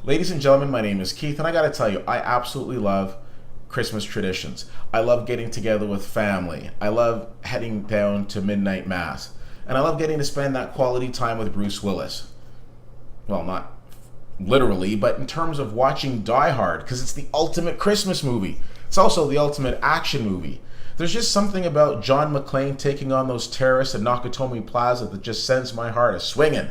Ladies and gentlemen, my name is Keith, and I gotta tell you, I absolutely love Christmas traditions. I love getting together with family. I love heading down to midnight mass. And I love getting to spend that quality time with Bruce Willis. Well, not literally, but in terms of watching Die Hard, because it's the ultimate Christmas movie. It's also the ultimate action movie. There's just something about John McClane taking on those terrorists at Nakatomi Plaza that just sends my heart a-swinging.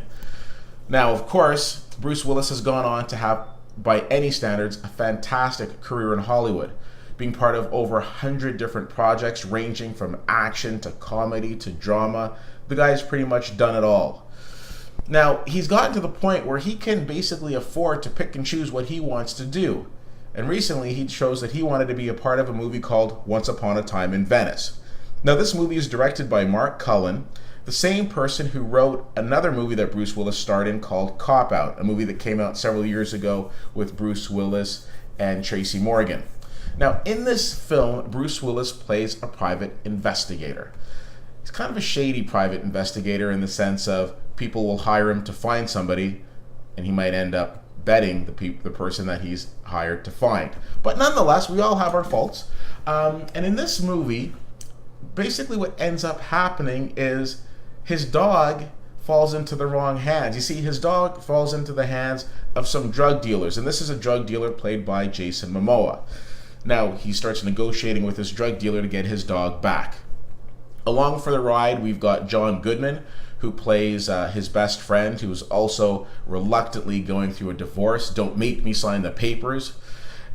Now, of course, Bruce Willis has gone on to have, by any standards, a fantastic career in Hollywood, being part of over 100 different projects ranging from action to comedy to drama. The guy's pretty much done it all. Now, he's gotten to the point where he can basically afford to pick and choose what he wants to do. And recently, he chose that he wanted to be a part of a movie called Once Upon a Time in Venice. Now, this movie is directed by Mark Cullen, the same person who wrote another movie that Bruce Willis starred in called Cop Out, a movie that came out several years ago with Bruce Willis and Tracy Morgan. Now, in this film, Bruce Willis plays a private investigator. He's kind of a shady private investigator in the sense of people will hire him to find somebody, and he might end up betting the person that he's hired to find. But nonetheless, we all have our faults. And in this movie, basically what ends up happening is his dog falls into the wrong hands. You see, his dog falls into the hands of some drug dealers, and this is a drug dealer played by Jason Momoa. Now, he starts negotiating with this drug dealer to get his dog back. Along for the ride, we've got John Goodman, who plays his best friend, who's also reluctantly going through a divorce. Don't make me sign the papers.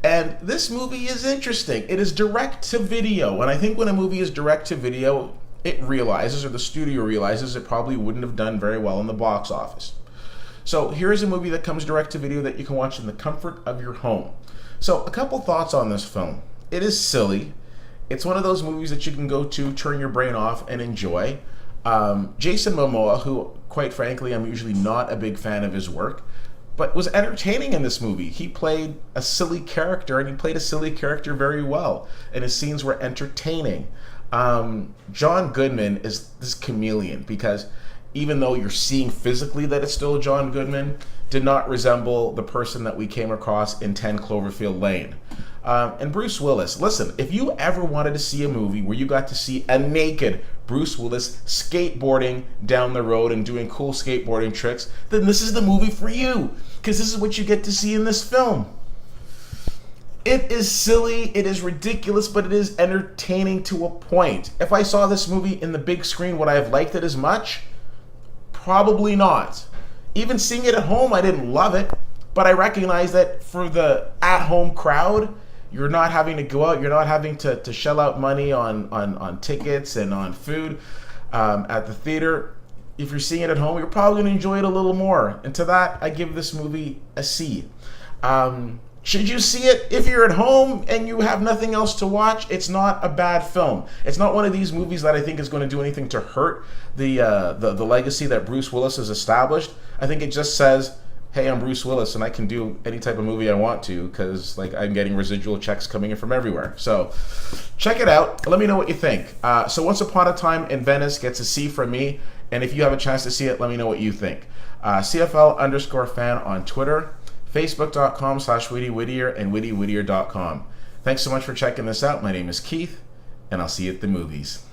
And this movie is interesting. It is direct to video, and I think when a movie is direct to video, it realizes, or the studio realizes, it probably wouldn't have done very well in the box office. So here's a movie that comes direct to video that you can watch in the comfort of your home. So a couple thoughts on this film. It is silly. It's one of those movies that you can go to, turn your brain off, and enjoy. Jason Momoa, who, quite frankly, I'm usually not a big fan of his work, but was entertaining in this movie. He played a silly character, and he played a silly character very well, and his scenes were entertaining. John Goodman is this chameleon, because even though you're seeing physically that it's still John Goodman, did not resemble the person that we came across in 10 Cloverfield Lane. And Bruce Willis, listen, if you ever wanted to see a movie where you got to see a naked Bruce Willis skateboarding down the road and doing cool skateboarding tricks, then this is the movie for you, because this is what you get to see in this film. It is silly, it is ridiculous, but it is entertaining to a point. If I saw this movie in the big screen, would I have liked it as much? Probably not. Even seeing it at home, I didn't love it, but I recognize that for the at-home crowd, you're not having to go out, you're not having to shell out money on tickets and on food at the theater. If you're seeing it at home, you're probably going to enjoy it a little more. And to that, I give this movie a C. Should you see it if you're at home and you have nothing else to watch? It's not a bad film. It's not one of these movies that I think is going to do anything to hurt the legacy that Bruce Willis has established. I think it just says, hey, I'm Bruce Willis and I can do any type of movie I want to, because I'm getting residual checks coming in from everywhere. So check it out. Let me know what you think. So Once Upon a Time in Venice gets a C from me. And if you have a chance to see it, let me know what you think. CFL_fan on Twitter, Facebook.com/WittyWhittier, and WittyWhittier.com. Thanks so much for checking this out. My name is Keith, and I'll see you at the movies.